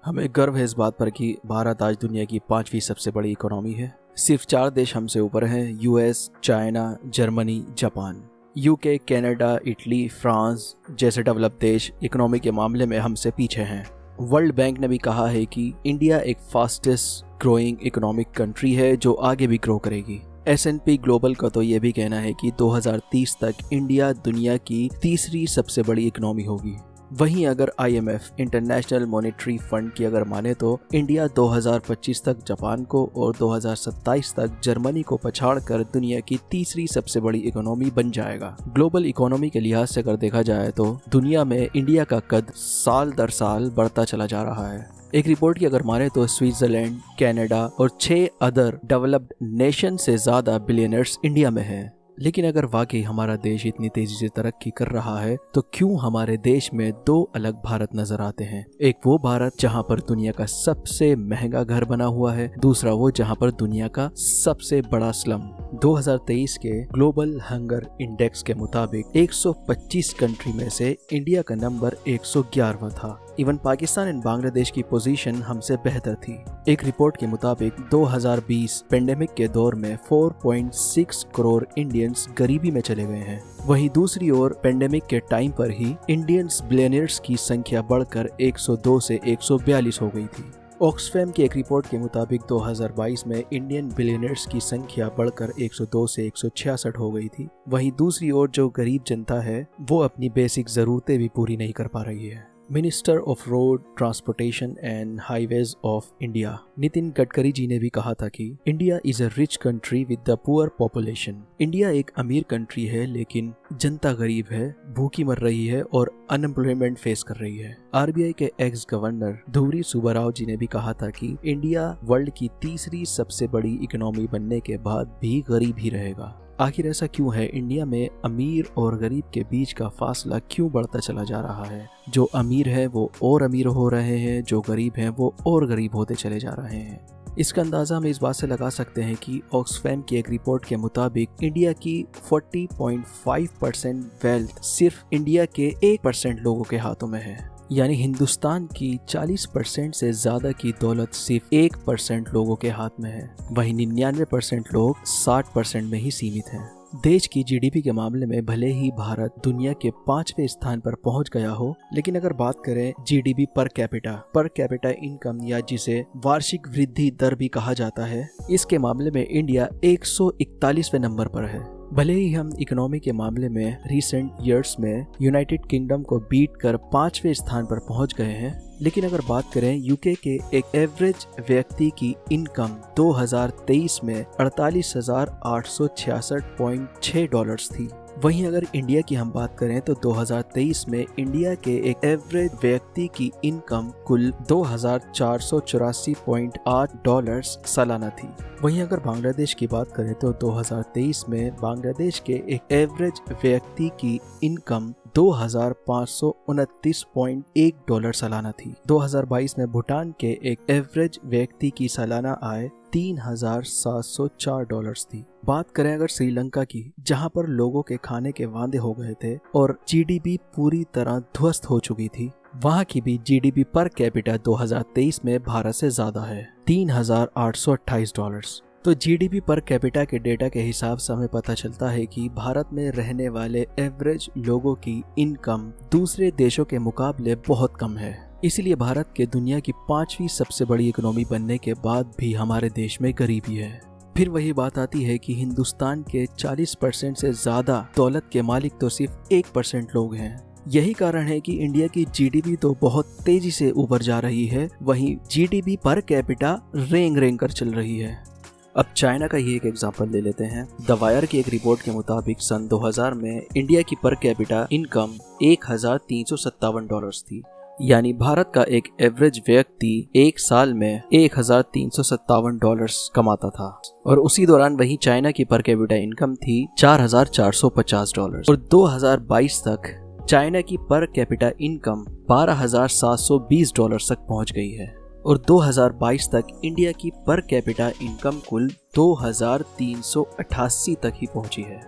हमें गर्व है इस बात पर कि भारत आज दुनिया की 5वीं सबसे बड़ी इकोनॉमी है। सिर्फ 4 देश हमसे ऊपर हैं, US, China, Germany, Japan. UK, Canada, Italy, France जैसे डेवलप देश इकोनॉमी के मामले में हमसे पीछे हैं। वर्ल्ड बैंक ने भी कहा है कि इंडिया एक फास्टेस्ट ग्रोइंग इकोनॉमिक कंट्री है जो आगे भी ग्रो करेगी। S&P ग्लोबल का तो ये भी कहना है कि 2030 तक इंडिया दुनिया की तीसरी सबसे बड़ी इकोनॉमी होगी। वहीं अगर IMF इंटरनेशनल मॉनेटरी फंड की अगर माने तो इंडिया 2025 तक जापान को और 2027 तक जर्मनी को पछाड़कर दुनिया की तीसरी सबसे बड़ी इकोनॉमी बन जाएगा। ग्लोबल इकोनॉमी के लिहाज से अगर देखा जाए तो दुनिया में इंडिया का कद साल दर साल बढ़ता चला जा रहा है। एक रिपोर्ट की अगर माने तो स्विट्जरलैंड, कनाडा और 6 अदर डेवलप्ड नेशन से ज्यादा बिलियनर्स इंडिया में हैं। लेकिन अगर वाकई हमारा देश इतनी तेजी से तरक्की कर रहा है तो क्यों हमारे देश में 2 अलग भारत नजर आते हैं? एक वो भारत जहां पर दुनिया का सबसे महंगा घर बना हुआ है, दूसरा वो जहां पर दुनिया का सबसे बड़ा स्लम। 2023 के ग्लोबल हंगर इंडेक्स के मुताबिक 125 कंट्री में से इंडिया का नंबर 111वां था। इवन पाकिस्तान एंड बांग्लादेश की पोजीशन हमसे बेहतर थी। एक रिपोर्ट के मुताबिक 2020 पेंडेमिक के दौर में 4.6 करोड़ इंडियंस गरीबी में चले गए हैं। वहीं दूसरी ओर पेंडेमिक के टाइम पर ही इंडियंस बिलियनियर्स की संख्या बढ़कर 102 से 142 हो गई थी। ऑक्सफैम की एक रिपोर्ट के मुताबिक 2022 में इंडियन बिलियनियर्स की संख्या बढ़कर 102 से 166 हो गई थी। वहीं दूसरी ओर जो गरीब जनता है वो अपनी बेसिक जरूरतें भी पूरी नहीं कर पा रही है। Minister of road transportation and highways of India Nitin Gadkari ji ने भी कहा था कि India is a rich country with the poor population. India एक अमीर कंट्री है लेकिन जनता गरीब है, भूखी मर रही है और अनएम्प्लॉयमेंट फेस कर रही है। RBI के एक्स गवर्नर धुवरी सुब्बाराव जी ने भी कहा था कि इंडिया वर्ल्ड की तीसरी सबसे बड़ी इकोनॉमी बनने के बाद भी गरीब ही रहेगा। आखिर ऐसा क्यों है? इंडिया में अमीर और गरीब के बीच का फासला क्यों बढ़ता चला जा रहा है? जो अमीर है वो और अमीर हो रहे हैं, जो गरीब हैं वो और गरीब होते चले जा रहे हैं। इसका अंदाजा हम इस बात से लगा सकते हैं कि ऑक्सफैम की एक रिपोर्ट के मुताबिक इंडिया की 40.5% वेल्थ सिर्फ इंडिया के 1% लोगों के हाथों में है। यानी हिंदुस्तान की 40% से ज्यादा की दौलत सिर्फ 1% लोगों के हाथ में है। वहीं 99% लोग 60% में ही सीमित हैं। देश की GDP के मामले में भले ही भारत दुनिया के 5वें स्थान पर पहुंच गया हो, लेकिन अगर बात करें GDP पर कैपिटा इनकम या जिसे वार्षिक वृद्धि दर भी कहा जाता है, इसके मामले में इंडिया 141वें नंबर पर है। भले ही हम इकोनॉमी के मामले में रिसेंट ईयर्स में यूनाइटेड किंगडम को बीट कर 5वें स्थान पर पहुंच गए हैं, लेकिन अगर बात करें यूके के एक एवरेज व्यक्ति की इनकम 2023 में 48,866.6 डॉलर्स थी। वहीं अगर इंडिया की हम बात करें तो 2023 में इंडिया के एक एवरेज व्यक्ति की इनकम कुल 2,484.8 डॉलर्स सालाना थी। वहीं अगर बांग्लादेश की बात करें तो 2023 में बांग्लादेश के एक एवरेज व्यक्ति की इनकम 2,529.1 डॉलर सालाना थी। 2022 में भूटान के एक एवरेज व्यक्ति की सालाना आय 3,704 डॉलर्स थी। बात करें अगर श्रीलंका की, जहां पर लोगों के खाने के वांदे हो गए थे और GDP पूरी तरह ध्वस्त हो चुकी थी, वहां की भी GDP पर कैपिटा 2023 में भारत से ज्यादा है, 3,828 डॉलर्स। तो GDP पर कैपिटा के डेटा के हिसाब से हमें पता चलता है कि भारत में रहने वाले एवरेज लोगों की इनकम दूसरे देशों के मुकाबले बहुत कम है। इसीलिए भारत के दुनिया की 5वीं सबसे बड़ी इकोनॉमी बनने के बाद भी हमारे देश में गरीबी है। फिर वही बात आती है कि हिंदुस्तान के 40% से ज्यादा दौलत के मालिक तो सिर्फ 1% लोग हैं। यही कारण है कि इंडिया की GDP तो बहुत तेजी से ऊपर जा रही है, वहीं GDP पर कैपिटा रेंग कर चल रही है। अब चाइना का ही एक एग्जांपल ले लेते हैं। द वायर की एक रिपोर्ट के मुताबिक सन 2000 में इंडिया की पर कैपिटा इनकम 1,357 डॉलर्स थी। यानी भारत का एक एवरेज व्यक्ति एक साल में 1,357 डॉलर्स कमाता था और उसी दौरान वही चाइना की पर कैपिटा इनकम थी 4,450 डॉलर और 2022 तक चाइना की पर कैपिटा इनकम 12,720 डॉलर तक पहुंच गई है और 2022 तक इंडिया की पर कैपिटा इनकम कुल 2,388 तक ही पहुंची है।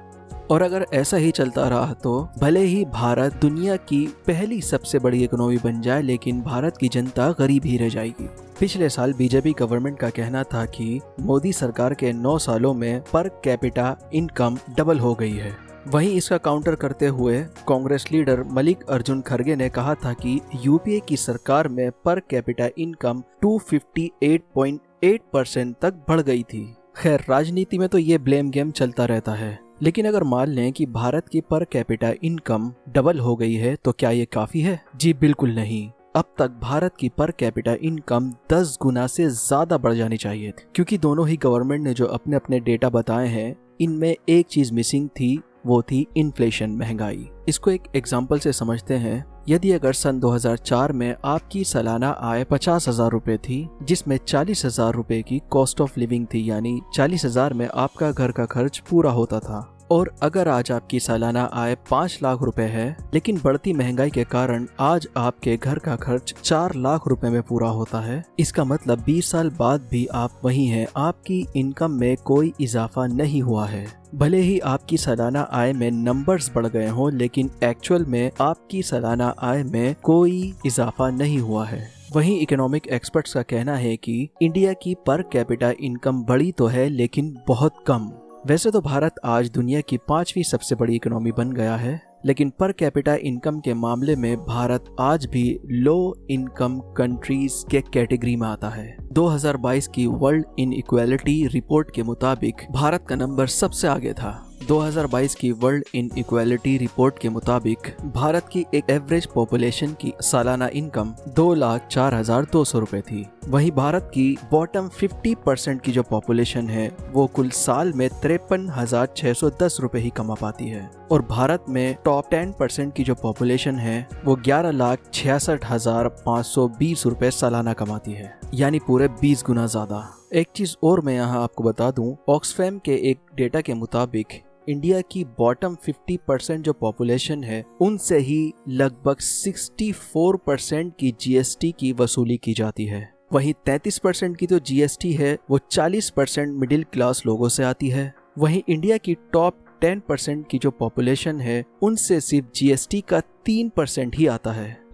और अगर ऐसा ही चलता रहा तो भले ही भारत दुनिया की पहली सबसे बड़ी इकोनॉमी बन जाए, लेकिन भारत की जनता गरीब ही रह जाएगी। पिछले साल बीजेपी गवर्नमेंट का कहना था कि मोदी सरकार के 9 सालों में पर कैपिटा इनकम डबल हो गई है। वहीं इसका काउंटर करते हुए कांग्रेस लीडर मल्लिकार्जुन खड़गे ने कहा था कि यूपीए की सरकार में पर कैपिटा इनकम 258.8% तक बढ़ गई थी। खैर, राजनीति में तो ये ब्लेम गेम चलता रहता है, लेकिन अगर मान लें कि भारत की पर कैपिटा इनकम डबल हो गई है तो क्या ये काफी है? जी बिल्कुल नहीं। अब तक भारत की पर कैपिटा इनकम 10 गुना से ज्यादा बढ़ जानी चाहिए थी, क्योंकि दोनों ही गवर्नमेंट ने जो अपने अपने डेटा बताए हैं, इनमें एक चीज मिसिंग थी, वो थी इन्फ्लेशन, महंगाई। इसको एक एग्जाम्पल से समझते हैं। यदि अगर सन 2004 में आपकी सालाना आय 50,000 रुपए थी, जिसमें 40,000 रुपए की कॉस्ट ऑफ लिविंग थी, यानी 40,000 में आपका घर का खर्च पूरा होता था, और अगर आज आपकी सालाना आय 5 लाख रुपए है, लेकिन बढ़ती महंगाई के कारण आज आपके घर का खर्च 4 लाख रुपए में पूरा होता है, इसका मतलब 20 साल बाद भी आप वही हैं, आपकी इनकम में कोई इजाफा नहीं हुआ है। भले ही आपकी सालाना आय में नंबर्स बढ़ गए हों, लेकिन एक्चुअल में आपकी सालाना आय में कोई इजाफा नहीं हुआ है। वहीं इकोनॉमिक एक्सपर्ट्स का कहना है कि इंडिया की पर कैपिटा इनकम बढ़ी तो है, लेकिन बहुत कम। वैसे तो भारत आज दुनिया की 5वीं सबसे बड़ी इकोनॉमी बन गया है, लेकिन पर कैपिटा इनकम के मामले में भारत आज भी लो इनकम कंट्रीज के कैटेगरी में आता है। 2022 की वर्ल्ड इनइक्वालिटी रिपोर्ट के मुताबिक भारत का नंबर सबसे आगे था। 2022 की वर्ल्ड इनइक्वालिटी रिपोर्ट के मुताबिक भारत की एक एवरेज पॉपुलेशन की सालाना इनकम 2,04,200 रुपए थी। वहीं भारत की बॉटम 50% की जो पॉपुलेशन है, वो कुल साल में 53,610 रुपए ही कमा पाती है, और भारत में टॉप 10% की जो पॉपुलेशन है, वो 11,66,520 रुपए सालाना कमाती है, यानी पूरे 20 गुना ज्यादा। एक चीज और मैं यहाँ आपको बता दूं, ऑक्सफैम के एक डेटा के मुताबिक इंडिया की बॉटम 50% जो पॉपुलेशन है, उनसे ही लगभग 64% की जीएसटी की वसूली की जाती है। वहीं 33% की जो जीएसटी है, वो 40% मिडिल क्लास लोगों से आती है। वहीं इंडिया की टॉप 10% की जो पॉपुलेशन है, उनसे सिर्फ जीएसटी का 3% ही आता है।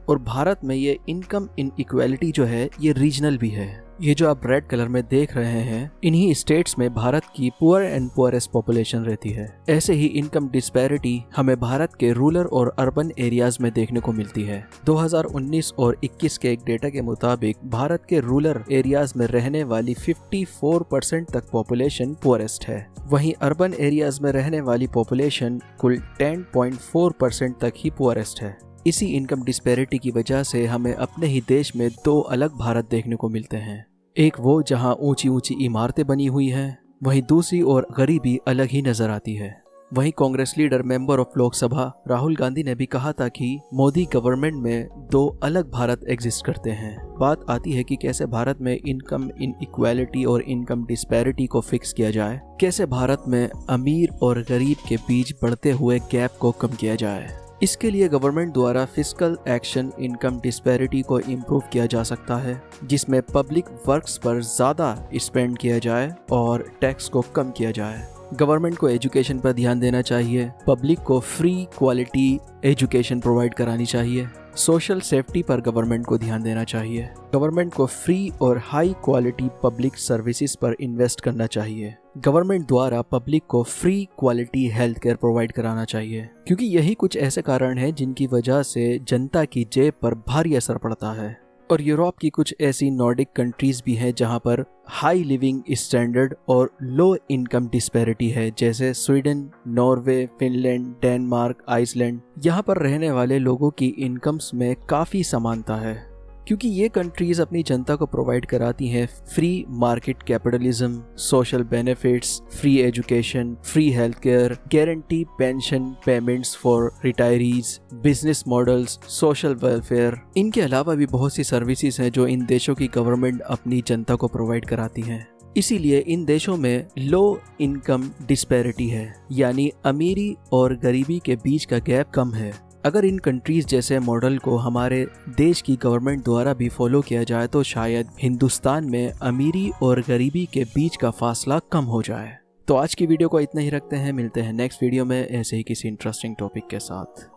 और भारत में ये इनकम इनइक्वालिटी जो है, ये रीजनल भी है। ये जो आप रेड कलर में देख रहे हैं, इन्हीं स्टेट्स में भारत की पुअर एंड पुअरेस्ट पॉपुलेशन रहती है। ऐसे ही इनकम डिस्पैरिटी हमें भारत के रूरल और अर्बन एरियाज में देखने को मिलती है। 2019 और 21 के एक डेटा के मुताबिक भारत के रूरल एरियाज में रहने वाली 54% तक पॉपुलेशन पुअरेस्ट है। वहीं अर्बन एरियाज में रहने वाली पॉपुलेशन कुल 10.4% तक ही पुअरेस्ट है। इसी इनकम डिस्पैरिटी की वजह से हमें अपने ही देश में 2 अलग भारत देखने को मिलते हैं। एक वो जहां ऊंची ऊंची इमारतें बनी हुई हैं, वहीं दूसरी ओर गरीबी अलग ही नजर आती है। वहीं Congress leader member of Lok Sabha Rahul Gandhi ने भी कहा था कि मोदी गवर्नमेंट में 2 अलग भारत एग्जिस्ट करते हैं। बात आती है कि कैसे भारत में इनकम इनइक्वालिटी और इनकम डिस्पैरिटी को फिक्स किया जाए, कैसे भारत में अमीर और गरीब के बीच बढ़ते हुए गैप को कम किया जाए। इसके लिए गवर्नमेंट द्वारा फिस्कल एक्शन इनकम डिस्पैरिटी को इम्प्रूव किया जा सकता है, जिसमें पब्लिक वर्क्स पर ज़्यादा स्पेंड किया जाए और टैक्स को कम किया जाए। गवर्नमेंट को एजुकेशन पर ध्यान देना चाहिए, पब्लिक को फ्री क्वालिटी एजुकेशन प्रोवाइड करानी चाहिए, सोशल सेफ्टी पर गवर्नमेंट को ध्यान देना चाहिए, गवर्नमेंट को फ्री और हाई क्वालिटी पब्लिक सर्विसेज पर इन्वेस्ट करना चाहिए, गवर्नमेंट द्वारा पब्लिक को free quality health care provide कराना चाहिए, क्योंकि यही कुछ ऐसे कारण हैं जिनकी वजह से जनता की जेब पर भारी असर पड़ता है। और यूरोप की कुछ ऐसी नॉर्डिक कंट्रीज भी हैं जहां पर हाई लिविंग स्टैंडर्ड और लो इनकम डिस्पैरिटी है, जैसे Sweden, Norway, Finland, Denmark, Iceland. यहाँ पर रहने वाले लोगों की इनकम्स में काफ़ी समानता है, क्योंकि ये कंट्रीज अपनी जनता को प्रोवाइड कराती हैं free market capitalism, social benefits, free education, free health care, guarantee pension payments for retirees, business models, social welfare. इनके अलावा भी बहुत सी सर्विसेज हैं जो इन देशों की गवर्नमेंट अपनी जनता को प्रोवाइड कराती हैं। इसीलिए इन देशों में लो इनकम डिस्पैरिटी है, यानी अमीरी और गरीबी के बीच का गैप कम है। अगर इन कंट्रीज जैसे मॉडल को हमारे देश की गवर्नमेंट द्वारा भी फॉलो किया जाए तो शायद हिंदुस्तान में अमीरी और गरीबी के बीच का फासला कम हो जाए। तो आज की वीडियो को इतना ही रखते हैं, मिलते हैं नेक्स्ट वीडियो में ऐसे ही किसी इंटरेस्टिंग टॉपिक के साथ।